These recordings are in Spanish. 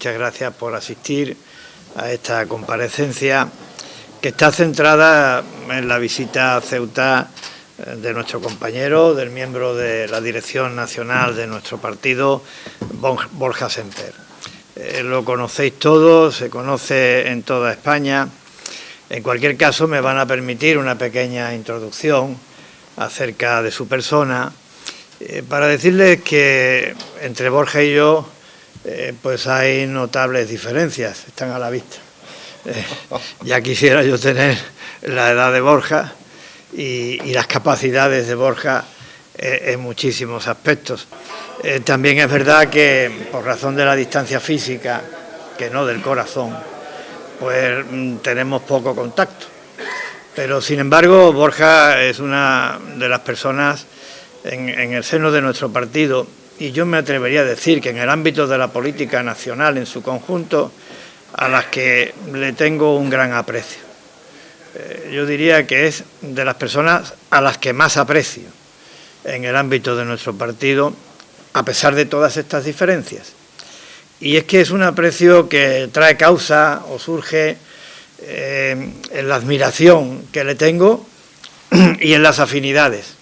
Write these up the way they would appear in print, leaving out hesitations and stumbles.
muchas gracias por asistir a esta comparecencia que está centrada en la visita a Ceuta de nuestro compañero, del miembro de la dirección nacional de nuestro partido, Borja Semper. Lo conocéis todos, se conoce en toda España. En cualquier caso, me van a permitir una pequeña introducción acerca de su persona, para decirles que entre Borja y yo pues hay notables diferencias, están a la vista. Ya quisiera yo tener la edad de Borja y las capacidades de Borja en muchísimos aspectos. También es verdad que por razón de la distancia física, que no del corazón, pues tenemos poco contacto. Pero sin embargo Borja es una de las personas en el seno de nuestro partido, y yo me atrevería a decir que en el ámbito de la política nacional en su conjunto, a las que le tengo un gran aprecio. Yo diría que es de las personas a las que más aprecio en el ámbito de nuestro partido, a pesar de todas estas diferencias. Y es que es un aprecio que trae causa o surge en la admiración que le tengo y en las afinidades.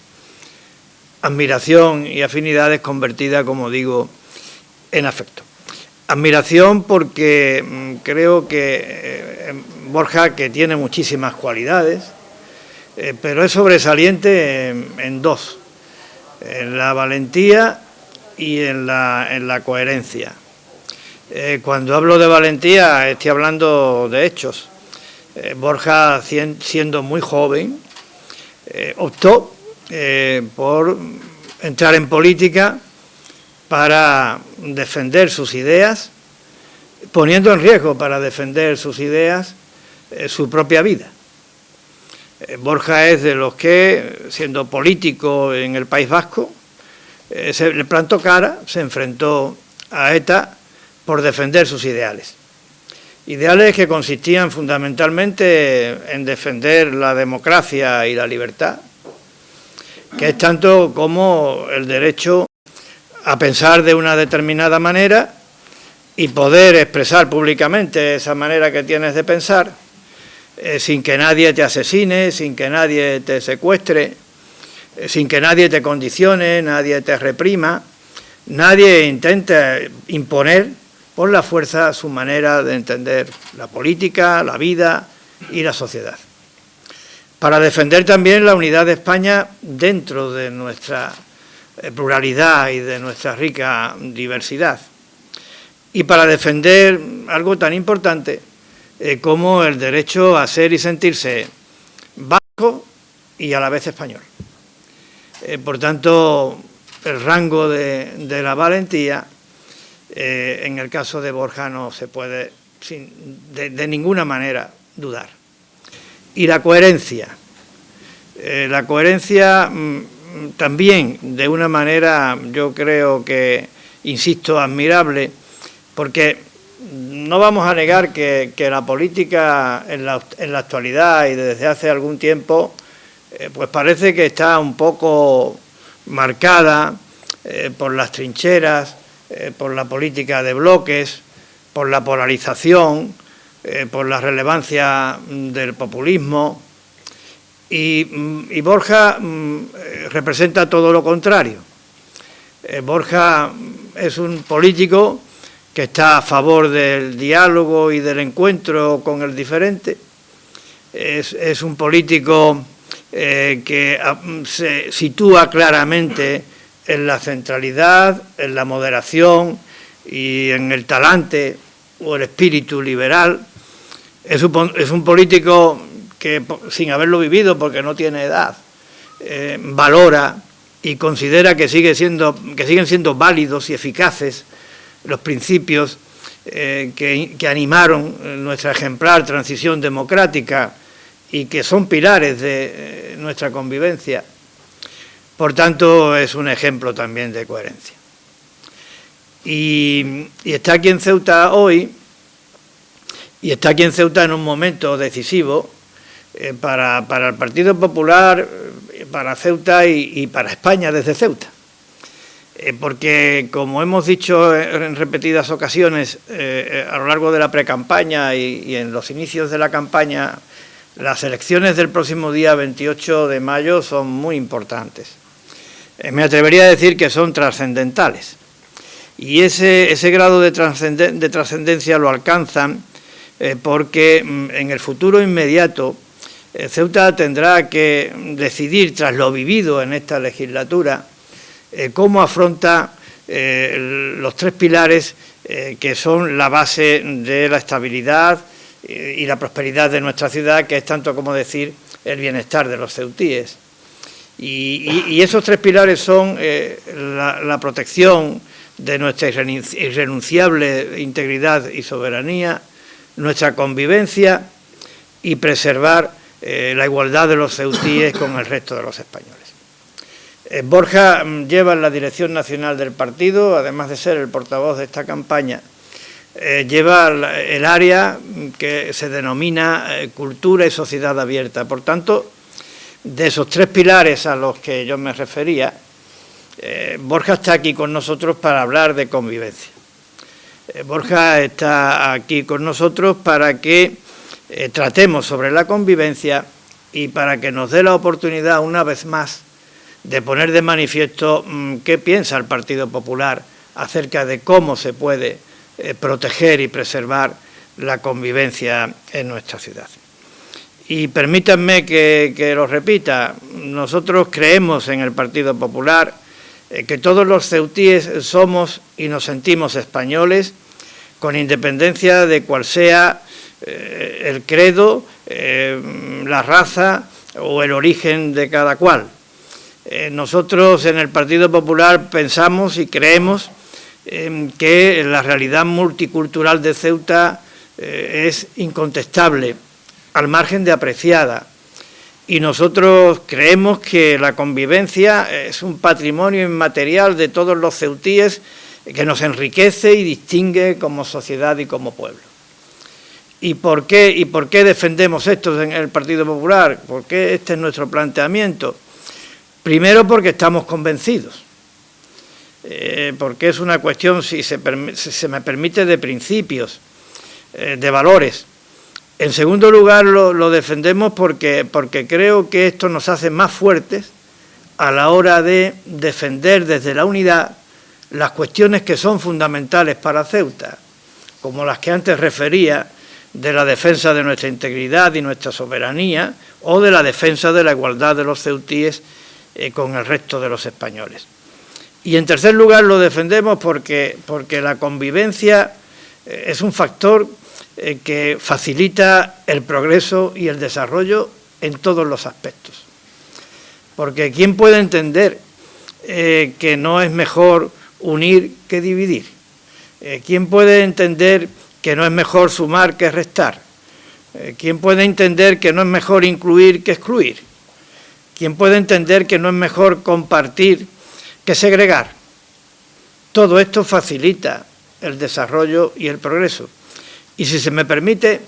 Admiración y afinidades convertida, como digo, en afecto. Admiración porque creo que Borja, que tiene muchísimas cualidades, pero es sobresaliente en dos, en la valentía y en la coherencia. Cuando hablo de valentía estoy hablando de hechos. Borja, siendo muy joven, optó por entrar en política para defender sus ideas, poniendo en riesgo para defender sus ideas su propia vida. Borja es de los que, siendo político en el País Vasco, se le plantó cara, se enfrentó a ETA por defender sus ideales. Ideales que consistían fundamentalmente en defender la democracia y la libertad, que es tanto como el derecho a pensar de una determinada manera y poder expresar públicamente esa manera que tienes de pensar, sin que nadie te asesine, sin que nadie te secuestre, sin que nadie te condicione, nadie te reprima, nadie intente imponer por la fuerza su manera de entender la política, la vida y la sociedad. Para defender también la unidad de España dentro de nuestra pluralidad y de nuestra rica diversidad. Y para defender algo tan importante como el derecho a ser y sentirse vasco y a la vez español. Por tanto, el rango de la valentía, en el caso de Borja, no se puede de ninguna manera dudar. Y la coherencia. La coherencia también de una manera, yo creo que, insisto, admirable, porque no vamos a negar que la política en la actualidad y desde hace algún tiempo, pues parece que está un poco marcada por las trincheras, por la política de bloques, por la polarización, por la relevancia del populismo, y Borja representa todo lo contrario. Borja es un político que está a favor del diálogo y del encuentro con el diferente. Es un político que se sitúa claramente en la centralidad, en la moderación y en el talante o el espíritu liberal. Es un político que, sin haberlo vivido porque no tiene edad, valora y considera que siguen siendo válidos y eficaces los principios que animaron nuestra ejemplar transición democrática y que son pilares de nuestra convivencia. Por tanto, es un ejemplo también de coherencia. Y está aquí en Ceuta hoy, y está aquí en Ceuta en un momento decisivo para el Partido Popular, para Ceuta y para España desde Ceuta. porque, como hemos dicho en repetidas ocasiones a lo largo de la precampaña y en los inicios de la campaña, las elecciones del próximo día 28 de mayo son muy importantes. Me atrevería a decir que son trascendentales. Y ese grado de trascendencia lo alcanzan porque en el futuro inmediato Ceuta tendrá que decidir, tras lo vivido en esta legislatura, cómo afronta los tres pilares que son la base de la estabilidad y la prosperidad de nuestra ciudad, que es tanto como decir el bienestar de los ceutíes. Y esos tres pilares son la protección de nuestra irrenunciable integridad y soberanía, nuestra convivencia y preservar la igualdad de los ceutíes con el resto de los españoles. Borja lleva en la dirección nacional del partido, además de ser el portavoz de esta campaña, lleva el área que se denomina cultura y sociedad abierta. Por tanto, de esos tres pilares a los que yo me refería, Borja está aquí con nosotros para hablar de convivencia. Borja está aquí con nosotros para que tratemos sobre la convivencia y para que nos dé la oportunidad una vez más de poner de manifiesto qué piensa el Partido Popular acerca de cómo se puede proteger y preservar la convivencia en nuestra ciudad. Y permítanme que lo repita, nosotros creemos en el Partido Popular que todos los ceutíes somos y nos sentimos españoles, con independencia de cuál sea el credo, la raza o el origen de cada cual. Nosotros en el Partido Popular pensamos y creemos que la realidad multicultural de Ceuta es incontestable, al margen de apreciada. Y nosotros creemos que la convivencia es un patrimonio inmaterial de todos los ceutíes que nos enriquece y distingue como sociedad y como pueblo. ¿Y por qué defendemos esto en el Partido Popular? ¿Por qué este es nuestro planteamiento? Primero, porque estamos convencidos, porque es una cuestión, si se me permite, de principios, de valores. En segundo lugar, lo defendemos porque creo que esto nos hace más fuertes a la hora de defender desde la unidad las cuestiones que son fundamentales para Ceuta, como las que antes refería, de la defensa de nuestra integridad y nuestra soberanía, o de la defensa de la igualdad de los ceutíes con el resto de los españoles. Y en tercer lugar lo defendemos porque la convivencia es un factor que facilita el progreso y el desarrollo en todos los aspectos. Porque ¿quién puede entender que no es mejor unir que dividir? ¿Quién puede entender que no es mejor sumar que restar? ¿Quién puede entender que no es mejor incluir que excluir? ¿Quién puede entender que no es mejor compartir que segregar? Todo esto facilita el desarrollo y el progreso. Y si se me permite,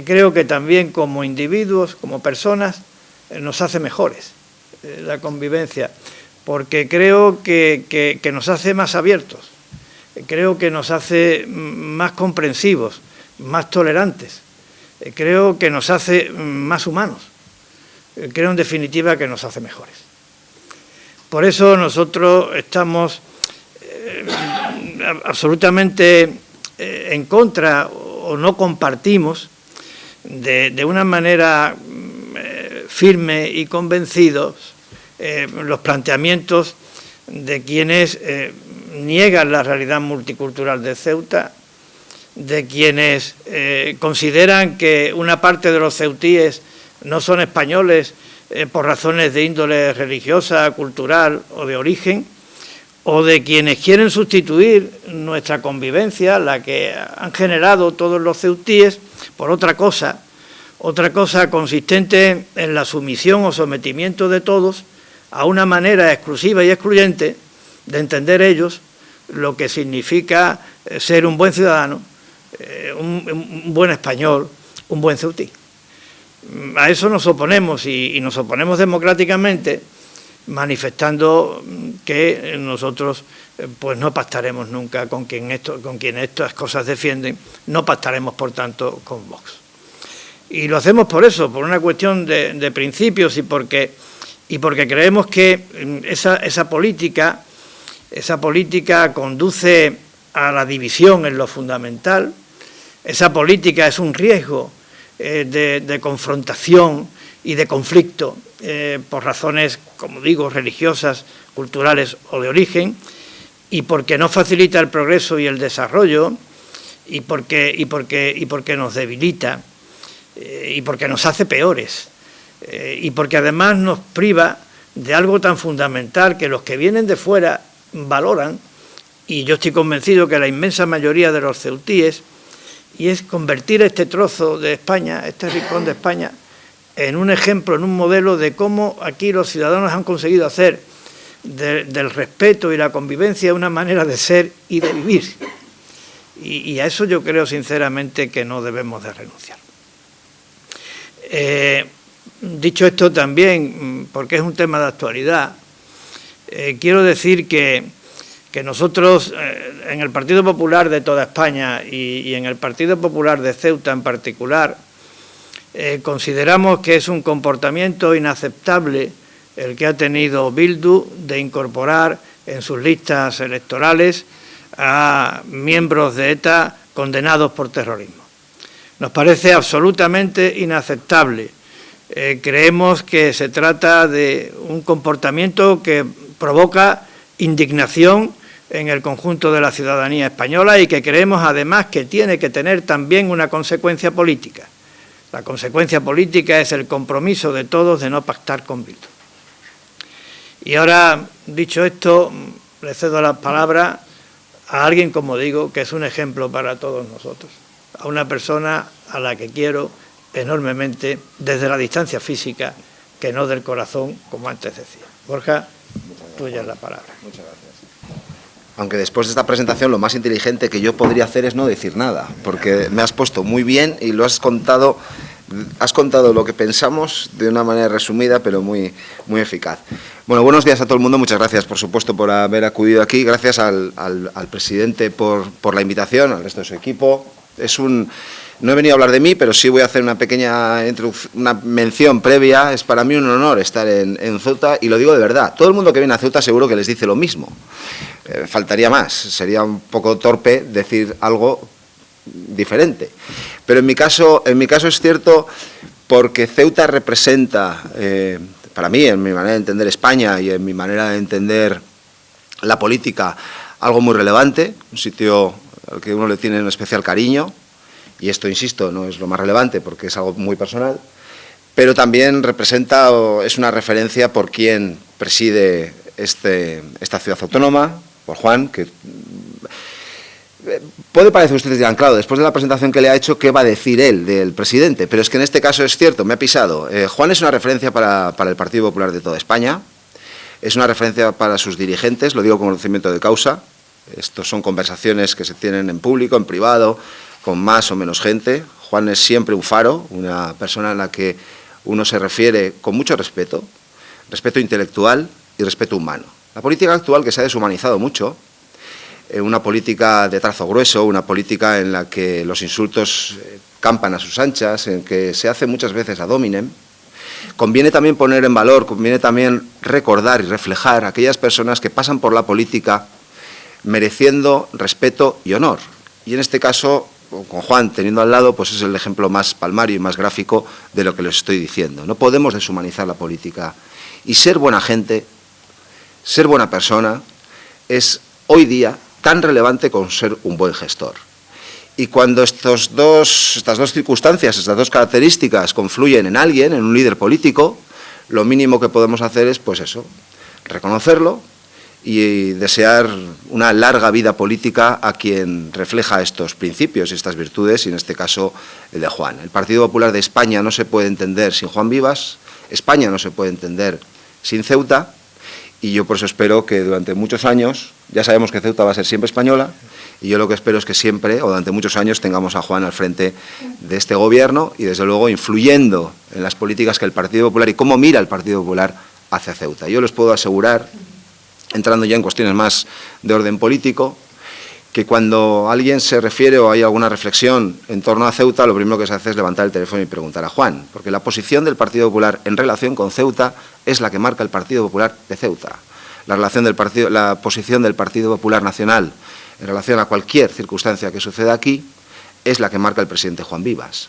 creo que también como individuos, como personas, nos hace mejores la convivencia, porque creo que nos hace más abiertos, creo que nos hace más comprensivos, más tolerantes, creo que nos hace más humanos, creo en definitiva que nos hace mejores. Por eso nosotros estamos absolutamente en contra o no compartimos de una manera firme y convencidos los planteamientos de quienes niegan la realidad multicultural de Ceuta, de quienes consideran que una parte de los ceutíes no son españoles por razones de índole religiosa, cultural o de origen, o de quienes quieren sustituir nuestra convivencia, la que han generado todos los ceutíes, por otra cosa consistente en la sumisión o sometimiento de todos a una manera exclusiva y excluyente de entender ellos lo que significa ser un buen ciudadano, un buen español, un buen ceutí. A eso nos oponemos y nos oponemos democráticamente manifestando que nosotros pues no pactaremos nunca con quien estas cosas defienden, no pactaremos por tanto con Vox. Y lo hacemos por eso, por una cuestión de principios y porque creemos que esa política conduce a la división en lo fundamental. Esa política es un riesgo de confrontación y de conflicto por razones, como digo, religiosas, culturales o de origen, y porque no facilita el progreso y el desarrollo, y porque nos debilita, y porque nos hace peores, y porque además nos priva de algo tan fundamental que los que vienen de fuera valoran, y yo estoy convencido que la inmensa mayoría de los ceutíes, y es convertir este trozo de España, este rincón de España, en un ejemplo, en un modelo de cómo aquí los ciudadanos han conseguido hacer del respeto y la convivencia una manera de ser y de vivir. Y a eso yo creo sinceramente que no debemos de renunciar. Dicho esto también, porque es un tema de actualidad, quiero decir que nosotros en el Partido Popular de toda España y en el Partido Popular de Ceuta en particular, consideramos que es un comportamiento inaceptable el que ha tenido Bildu de incorporar en sus listas electorales a miembros de ETA condenados por terrorismo. Nos parece absolutamente inaceptable. Creemos que se trata de un comportamiento que provoca indignación en el conjunto de la ciudadanía española y que creemos además que tiene que tener también una consecuencia política. La consecuencia política es el compromiso de todos de no pactar con Bildu. Y ahora, dicho esto, le cedo la palabra a alguien, como digo, que es un ejemplo para todos nosotros, a una persona a la que quiero enormemente desde la distancia física, que no del corazón, como antes decía. Borja, tuya es la palabra. Muchas gracias. Aunque después de esta presentación lo más inteligente que yo podría hacer es no decir nada, porque me has puesto muy bien y lo has contado lo que pensamos de una manera resumida, pero muy eficaz. Bueno, buenos días a todo el mundo, muchas gracias, por supuesto, por haber acudido aquí, gracias al presidente por la invitación, al resto de su equipo. No he venido a hablar de mí, pero sí voy a hacer una pequeña una mención previa. Es para mí un honor estar en Ceuta, y lo digo de verdad. Todo el mundo que viene a Ceuta seguro que les dice lo mismo. Faltaría más, sería un poco torpe decir algo diferente. Pero en mi caso es cierto, porque Ceuta representa, para mí, en mi manera de entender España y en mi manera de entender la política, algo muy relevante, un sitio al que uno le tiene un especial cariño. Y esto, insisto, no es lo más relevante porque es algo muy personal, pero también representa o es una referencia por quien preside esta ciudad autónoma, por Juan, que puede parecer que ustedes dirán, claro, después de la presentación que le ha hecho, ¿qué va a decir él del presidente? Pero es que en este caso es cierto, me ha pisado. Juan es una referencia para el Partido Popular de toda España, es una referencia para sus dirigentes, lo digo con conocimiento de causa. Estos son conversaciones que se tienen en público, en privado, con más o menos gente. Juan es siempre un faro, una persona a la que uno se refiere con mucho respeto, respeto intelectual y respeto humano. La política actual, que se ha deshumanizado mucho, una política de trazo grueso, una política en la que los insultos campan a sus anchas, en que se hace muchas veces ad hominem, conviene también poner en valor, conviene también recordar y reflejar a aquellas personas que pasan por la política mereciendo respeto y honor. Y en este caso, con Juan teniendo al lado, pues es el ejemplo más palmario y más gráfico de lo que les estoy diciendo. No podemos deshumanizar la política. Y ser buena gente, ser buena persona, es hoy día tan relevante como ser un buen gestor. Y cuando estas dos circunstancias, estas dos características confluyen en alguien, en un líder político, lo mínimo que podemos hacer es, pues eso, reconocerlo y desear una larga vida política a quien refleja estos principios y estas virtudes, y en este caso el de Juan. El Partido Popular de España no se puede entender sin Juan Vivas, España no se puede entender sin Ceuta, y yo por eso espero que durante muchos años, ya sabemos que Ceuta va a ser siempre española, y yo lo que espero es que siempre, o durante muchos años, tengamos a Juan al frente de este gobierno y desde luego influyendo en las políticas que el Partido Popular y cómo mira el Partido Popular hacia Ceuta. Yo les puedo asegurar, entrando ya en cuestiones más de orden político, que cuando alguien se refiere o hay alguna reflexión en torno a Ceuta, lo primero que se hace es levantar el teléfono y preguntar a Juan, porque la posición del Partido Popular en relación con Ceuta es la que marca el Partido Popular de Ceuta. La posición del Partido Popular Nacional en relación a cualquier circunstancia que suceda aquí es la que marca el presidente Juan Vivas.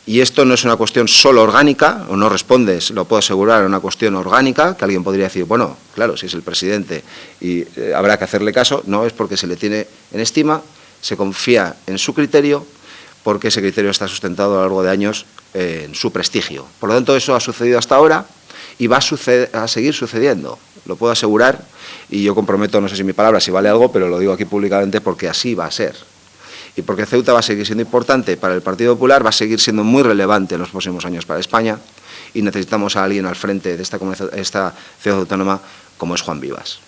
Y esto no es una cuestión solo orgánica, o no responde, lo puedo asegurar, a una cuestión orgánica, que alguien podría decir, bueno, claro, si es el presidente y habrá que hacerle caso. No, es porque se le tiene en estima, se confía en su criterio, porque ese criterio está sustentado a lo largo de años en su prestigio. Por lo tanto, eso ha sucedido hasta ahora y va a seguir sucediendo, lo puedo asegurar, y yo comprometo, no sé si mi palabra si vale algo, pero lo digo aquí públicamente porque así va a ser. Y porque Ceuta va a seguir siendo importante para el Partido Popular, va a seguir siendo muy relevante en los próximos años para España, y necesitamos a alguien al frente de esta ciudad autónoma como es Juan Vivas.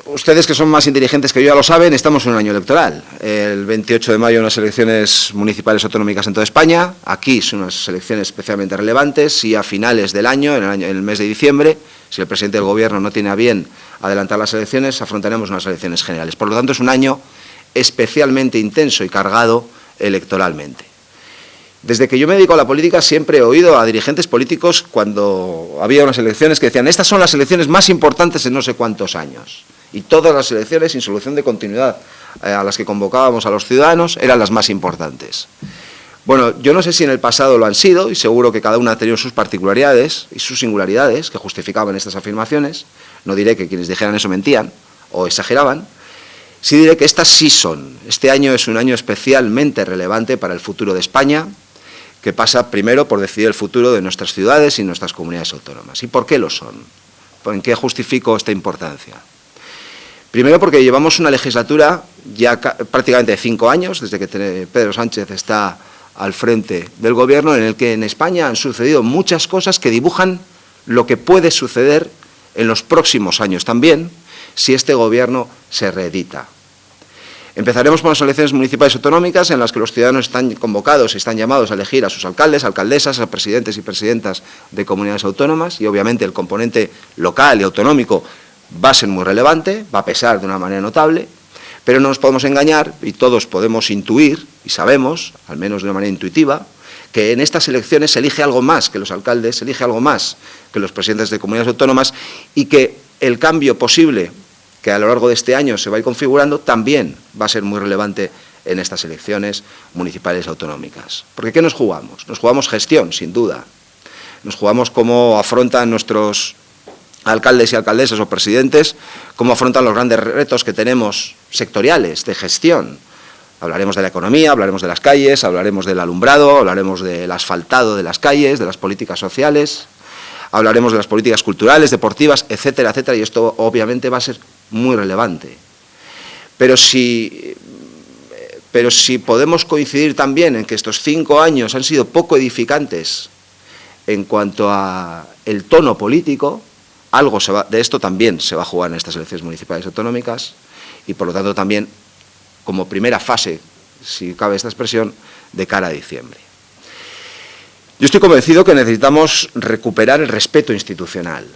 Ustedes, que son más inteligentes que yo, ya lo saben, estamos en un año electoral. El 28 de mayo unas elecciones municipales autonómicas en toda España. Aquí son unas elecciones especialmente relevantes, y a finales del año, en el mes de diciembre, si el presidente del Gobierno no tiene a bien adelantar las elecciones, afrontaremos unas elecciones generales. Por lo tanto, es un año especialmente intenso y cargado electoralmente. Desde que yo me dedico a la política siempre he oído a dirigentes políticos, cuando había unas elecciones, que decían: estas son las elecciones más importantes en no sé cuántos años. Y todas las elecciones, sin solución de continuidad, a las que convocábamos a los ciudadanos, eran las más importantes. Bueno, yo no sé si en el pasado lo han sido, y seguro que cada una ha tenido sus particularidades y sus singularidades que justificaban estas afirmaciones. No diré que quienes dijeran eso mentían o exageraban. Sí diré que estas sí son. Este año es un año especialmente relevante para el futuro de España, que pasa primero por decidir el futuro de nuestras ciudades y nuestras comunidades autónomas. ¿Y por qué lo son? ¿En qué justifico esta importancia? Primero, porque llevamos una legislatura ya prácticamente de 5 años, desde que Pedro Sánchez está al frente del Gobierno, en el que en España han sucedido muchas cosas que dibujan lo que puede suceder en los próximos años también, si este Gobierno se reedita. Empezaremos por las elecciones municipales autonómicas, en las que los ciudadanos están convocados y están llamados a elegir a sus alcaldes, alcaldesas, a presidentes y presidentas de comunidades autónomas, y obviamente el componente local y autonómico va a ser muy relevante, va a pesar de una manera notable, pero no nos podemos engañar, y todos podemos intuir, y sabemos, al menos de una manera intuitiva, que en estas elecciones se elige algo más que los alcaldes, se elige algo más que los presidentes de comunidades autónomas, y que el cambio posible que a lo largo de este año se va a ir configurando también va a ser muy relevante en estas elecciones municipales autonómicas. Porque ¿qué nos jugamos? Nos jugamos gestión, sin duda. Nos jugamos cómo afrontan nuestros alcaldes y alcaldesas o presidentes, cómo afrontan los grandes retos que tenemos sectoriales de gestión. Hablaremos de la economía, hablaremos de las calles, hablaremos del alumbrado, hablaremos del asfaltado de las calles, de las políticas sociales, hablaremos de las políticas culturales, deportivas, etcétera, etcétera, y esto obviamente va a ser muy relevante. Pero si podemos coincidir también en que estos 5 años han sido poco edificantes en cuanto a el tono político, algo de esto también se va a jugar en estas elecciones municipales autonómicas, y por lo tanto también como primera fase, si cabe esta expresión, de cara a diciembre. Yo estoy convencido que necesitamos recuperar el respeto institucional.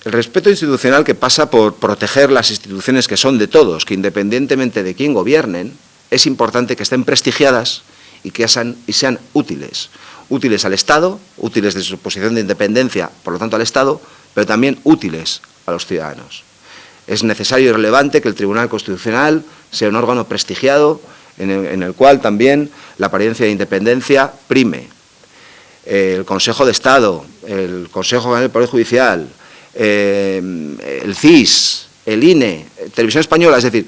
El respeto institucional que pasa por proteger las instituciones que son de todos, que independientemente de quién gobiernen, es importante que estén prestigiadas y que sean útiles. Útiles al Estado, útiles desde su posición de independencia, por lo tanto al Estado, pero también útiles a los ciudadanos. Es necesario y relevante que el Tribunal Constitucional sea un órgano prestigiado en el cual también la apariencia de independencia prime. El Consejo de Estado, el Consejo General del Poder Judicial, el CIS, el INE, Televisión Española, es decir,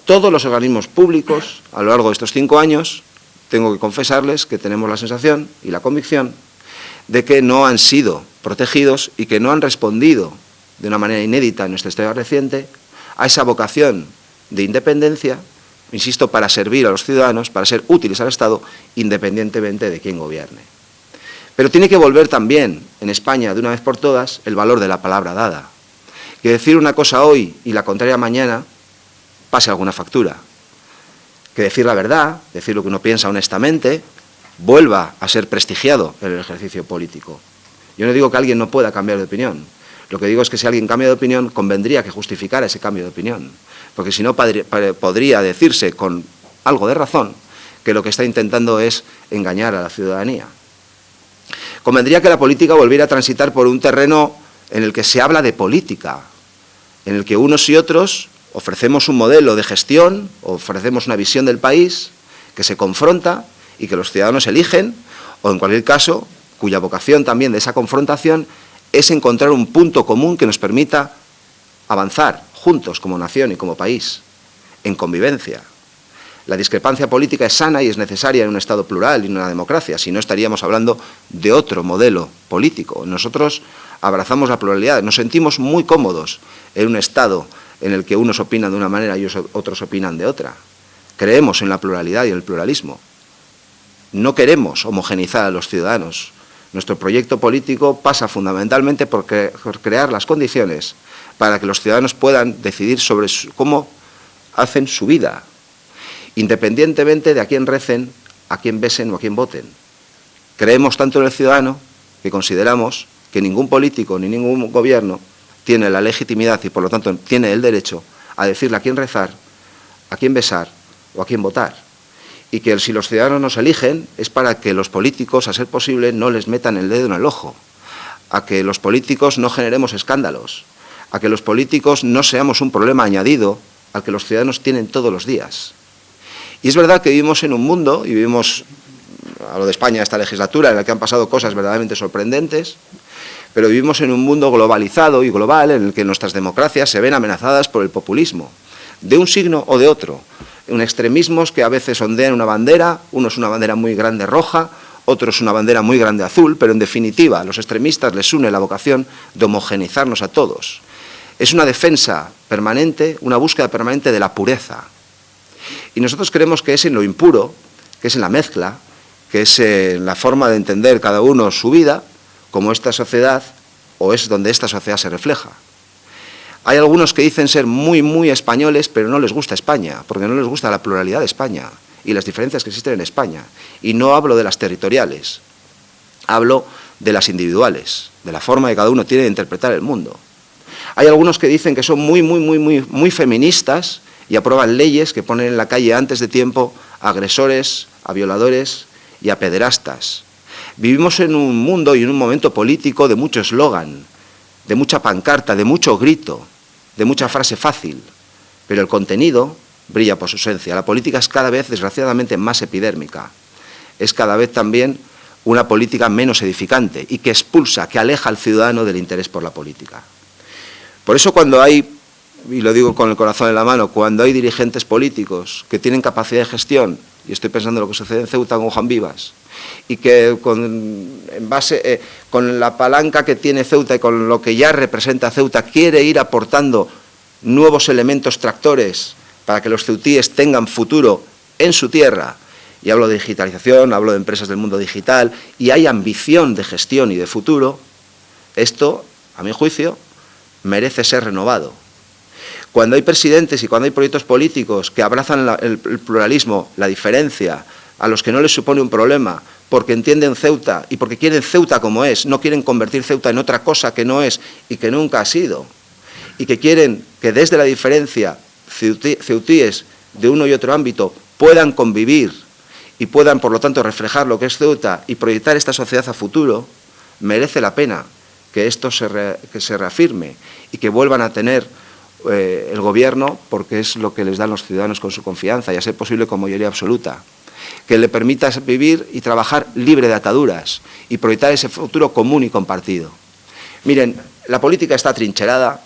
todos los organismos públicos a lo largo de estos 5 años, tengo que confesarles que tenemos la sensación y la convicción de que no han sido protegidos y que no han respondido de una manera inédita en nuestra historia reciente a esa vocación de independencia, insisto, para servir a los ciudadanos, para ser útiles al Estado, independientemente de quién gobierne. Pero tiene que volver también en España, de una vez por todas, el valor de la palabra dada. Que decir una cosa hoy y la contraria mañana pase alguna factura. Que decir la verdad, decir lo que uno piensa honestamente, vuelva a ser prestigiado en el ejercicio político. Yo no digo que alguien no pueda cambiar de opinión. Lo que digo es que si alguien cambia de opinión, convendría que justificara ese cambio de opinión. Porque si no, podría decirse con algo de razón que lo que está intentando es engañar a la ciudadanía. Convendría que la política volviera a transitar por un terreno en el que se habla de política, en el que unos y otros ofrecemos un modelo de gestión, ofrecemos una visión del país que se confronta y que los ciudadanos eligen, o en cualquier caso, cuya vocación también de esa confrontación es encontrar un punto común que nos permita avanzar juntos como nación y como país, en convivencia. La discrepancia política es sana y es necesaria en un Estado plural y en una democracia, si no estaríamos hablando de otro modelo político. Nosotros abrazamos la pluralidad, nos sentimos muy cómodos en un Estado en el que unos opinan de una manera y otros opinan de otra. Creemos en la pluralidad y en el pluralismo. No queremos homogeneizar a los ciudadanos. Nuestro proyecto político pasa fundamentalmente por crear las condiciones para que los ciudadanos puedan decidir sobre cómo hacen su vida, independientemente de a quién recen, a quién besen o a quién voten. Creemos tanto en el ciudadano que consideramos que ningún político ni ningún gobierno tiene la legitimidad y, por lo tanto, tiene el derecho a decirle a quién rezar, a quién besar o a quién votar. Y que si los ciudadanos nos eligen es para que los políticos, a ser posible, no les metan el dedo en el ojo, a que los políticos no generemos escándalos, a que los políticos no seamos un problema añadido al que los ciudadanos tienen todos los días. Y es verdad que vivimos en un mundo, y vivimos, a lo de España, esta legislatura, en la que han pasado cosas verdaderamente sorprendentes, pero vivimos en un mundo globalizado y global en el que nuestras democracias se ven amenazadas por el populismo, de un signo o de otro, en extremismos que a veces ondean una bandera, uno es una bandera muy grande roja, otro es una bandera muy grande azul, pero en definitiva a los extremistas les une la vocación de homogeneizarnos a todos. Es una defensa permanente, una búsqueda permanente de la pureza. Y nosotros creemos que es en lo impuro, que es en la mezcla, que es en la forma de entender cada uno su vida, como esta sociedad, o es donde esta sociedad se refleja. Hay algunos que dicen ser muy, muy españoles, pero no les gusta España, porque no les gusta la pluralidad de España y las diferencias que existen en España. Y no hablo de las territoriales, hablo de las individuales, de la forma que cada uno tiene de interpretar el mundo. Hay algunos que dicen que son muy feministas y aprueban leyes que ponen en la calle antes de tiempo a agresores, a violadores y a pederastas. Vivimos en un mundo y en un momento político de mucho eslogan, de mucha pancarta, de mucho grito, de mucha frase fácil, pero el contenido brilla por su esencia. La política es cada vez, desgraciadamente, más epidérmica. Es cada vez también una política menos edificante y que expulsa, que aleja al ciudadano del interés por la política. Por eso cuando hay, y lo digo con el corazón en la mano, cuando hay dirigentes políticos que tienen capacidad de gestión, y estoy pensando en lo que sucede en Ceuta con Juan Vivas, y que con la palanca que tiene Ceuta y con lo que ya representa Ceuta, quiere ir aportando nuevos elementos tractores para que los ceutíes tengan futuro en su tierra, y hablo de digitalización, hablo de empresas del mundo digital, y hay ambición de gestión y de futuro, esto, a mi juicio, merece ser renovado. Cuando hay presidentes y cuando hay proyectos políticos que abrazan el pluralismo, la diferencia, a los que no les supone un problema, porque entienden Ceuta y porque quieren Ceuta como es, no quieren convertir Ceuta en otra cosa que no es y que nunca ha sido, y que quieren que desde la diferencia ceutíes de uno y otro ámbito puedan convivir y puedan, por lo tanto, reflejar lo que es Ceuta y proyectar esta sociedad a futuro, merece la pena que esto se reafirme y que vuelvan a tener el gobierno, porque es lo que les dan los ciudadanos con su confianza y a ser posible con mayoría absoluta, que le permita vivir y trabajar libre de ataduras y proyectar ese futuro común y compartido. Miren, la política está atrincherada,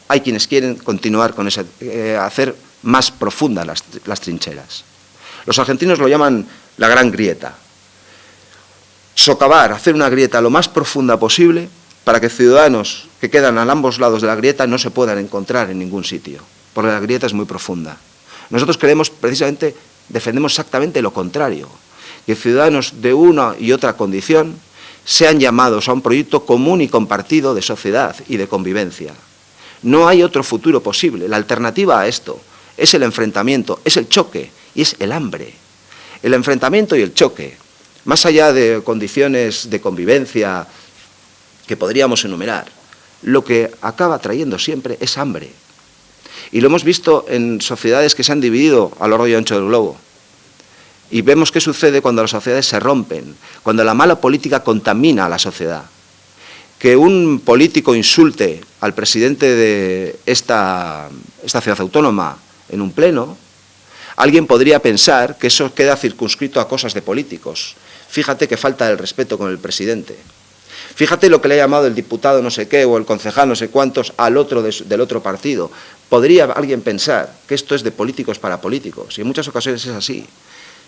hay quienes quieren continuar con hacer más profundas las trincheras. Los argentinos lo llaman la gran grieta. Socavar, hacer una grieta lo más profunda posible para que ciudadanos que quedan a ambos lados de la grieta no se puedan encontrar en ningún sitio, porque la grieta es muy profunda. Nosotros creemos, precisamente, defendemos exactamente lo contrario, que ciudadanos de una y otra condición sean llamados a un proyecto común y compartido de sociedad y de convivencia. No hay otro futuro posible. La alternativa a esto es el enfrentamiento, es el choque y es el hambre. El enfrentamiento y el choque, más allá de condiciones de convivencia que podríamos enumerar, lo que acaba trayendo siempre es hambre. Y lo hemos visto en sociedades que se han dividido a lo largo y ancho del globo. Y vemos qué sucede cuando las sociedades se rompen, cuando la mala política contamina a la sociedad. Que un político insulte al presidente de esta ciudad autónoma en un pleno, alguien podría pensar que eso queda circunscrito a cosas de políticos. Fíjate que falta el respeto con el presidente. Fíjate lo que le ha llamado el diputado no sé qué o el concejal no sé cuántos al otro del otro partido. Podría alguien pensar que esto es de políticos para políticos, y en muchas ocasiones es así.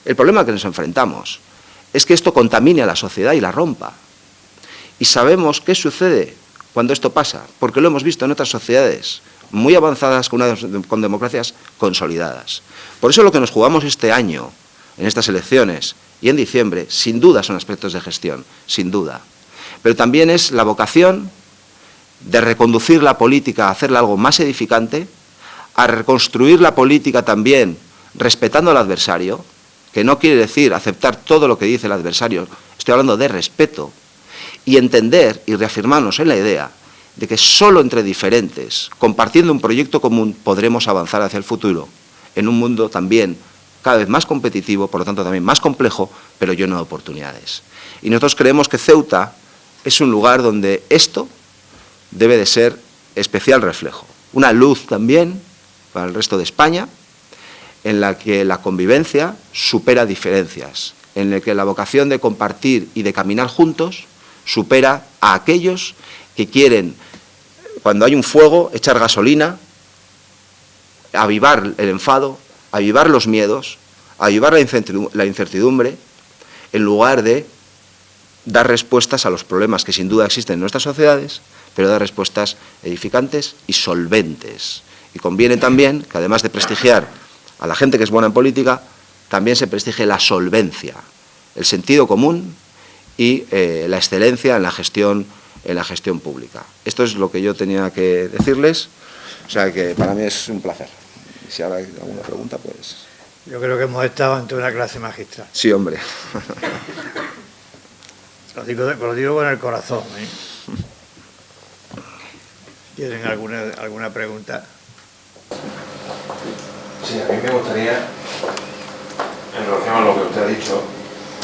El problema al que nos enfrentamos es que esto contamine a la sociedad y la rompa. Y sabemos qué sucede cuando esto pasa, porque lo hemos visto en otras sociedades muy avanzadas con democracias consolidadas. Por eso lo que nos jugamos este año, en estas elecciones y en diciembre, sin duda son aspectos de gestión, sin duda. Pero también es la vocación de reconducir la política a hacerla algo más edificante, a reconstruir la política también respetando al adversario, que no quiere decir aceptar todo lo que dice el adversario, estoy hablando de respeto, y entender y reafirmarnos en la idea de que solo entre diferentes, compartiendo un proyecto común, podremos avanzar hacia el futuro, en un mundo también cada vez más competitivo, por lo tanto también más complejo, pero lleno de oportunidades. Y nosotros creemos que Ceuta es un lugar donde esto debe de ser especial reflejo. Una luz también para el resto de España, en la que la convivencia supera diferencias, en la que la vocación de compartir y de caminar juntos supera a aquellos que quieren, cuando hay un fuego, echar gasolina, avivar el enfado, avivar los miedos, avivar la incertidumbre, en lugar de dar respuestas a los problemas que sin duda existen en nuestras sociedades, pero dar respuestas edificantes y solventes. Y conviene también que, además de prestigiar a la gente que es buena en política, también se prestigie la solvencia, el sentido común y la excelencia en la gestión pública. Esto es lo que yo tenía que decirles, o sea que para mí es un placer. Si ahora hay alguna pregunta, pues... Yo creo que hemos estado ante una clase magistral. Sí, hombre. Lo digo con el corazón, ¿eh? ¿Tienen alguna pregunta? Sí, a mí me gustaría, en relación a lo que usted ha dicho,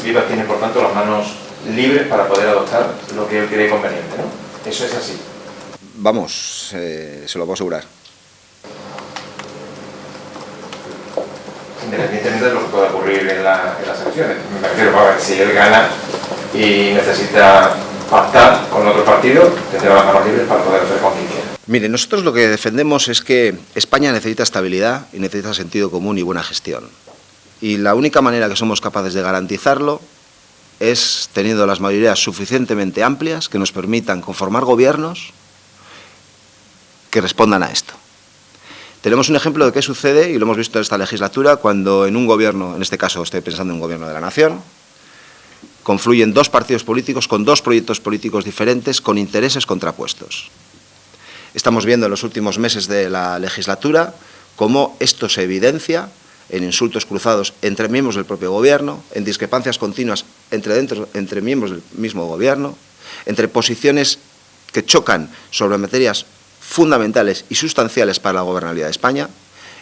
Vivas tiene, por tanto, las manos libres para poder adoptar lo que él cree conveniente, ¿no? Eso es así. Vamos, se lo puedo asegurar. Independientemente de lo que pueda ocurrir en las elecciones. Me refiero a ver si él gana y necesita pactar con otro partido, tendrá las manos libres para poder hacer con quien quiera. Mire, nosotros lo que defendemos es que España necesita estabilidad y necesita sentido común y buena gestión. Y la única manera que somos capaces de garantizarlo es teniendo las mayorías suficientemente amplias que nos permitan conformar gobiernos que respondan a esto. Tenemos un ejemplo de qué sucede, y lo hemos visto en esta legislatura, cuando en un gobierno, en este caso estoy pensando en un gobierno de la nación, confluyen dos partidos políticos con dos proyectos políticos diferentes, con intereses contrapuestos. Estamos viendo en los últimos meses de la legislatura cómo esto se evidencia en insultos cruzados entre miembros del propio gobierno, en discrepancias continuas entre miembros del mismo gobierno, entre posiciones que chocan sobre materias fundamentales y sustanciales para la gobernabilidad de España,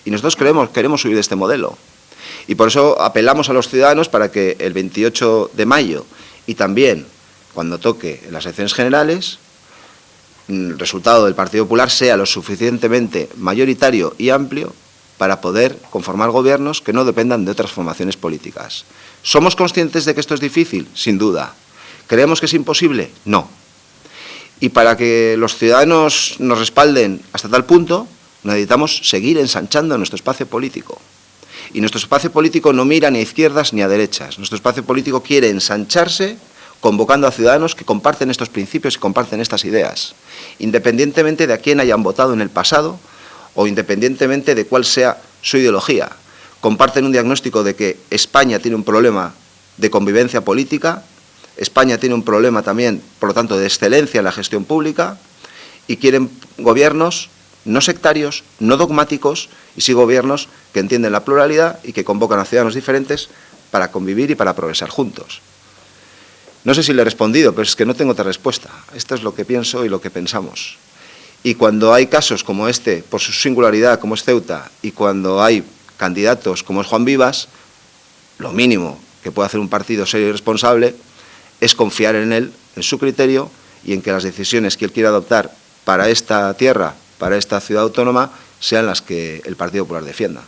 y nosotros queremos huir de este modelo. Y por eso apelamos a los ciudadanos para que el 28 de mayo y también cuando toque en las elecciones generales, el resultado del Partido Popular sea lo suficientemente mayoritario y amplio para poder conformar gobiernos que no dependan de otras formaciones políticas. ¿Somos conscientes de que esto es difícil? Sin duda. ¿Creemos que es imposible? No. Y para que los ciudadanos nos respalden hasta tal punto, necesitamos seguir ensanchando nuestro espacio político. Y nuestro espacio político no mira ni a izquierdas ni a derechas. Nuestro espacio político quiere ensancharse convocando a ciudadanos que comparten estos principios y comparten estas ideas, independientemente de a quién hayan votado en el pasado o independientemente de cuál sea su ideología. Comparten un diagnóstico de que España tiene un problema de convivencia política, España tiene un problema también, por lo tanto, de excelencia en la gestión pública, y quieren gobiernos no sectarios, no dogmáticos, y sí gobiernos que entienden la pluralidad y que convocan a ciudadanos diferentes para convivir y para progresar juntos. No sé si le he respondido, pero es que no tengo otra respuesta. Esto es lo que pienso y lo que pensamos. Y cuando hay casos como este, por su singularidad, como es Ceuta, y cuando hay candidatos como es Juan Vivas, lo mínimo que puede hacer un partido serio y responsable es confiar en él, en su criterio, y en que las decisiones que él quiera adoptar para esta tierra, para esta ciudad autónoma, sean las que el Partido Popular defienda.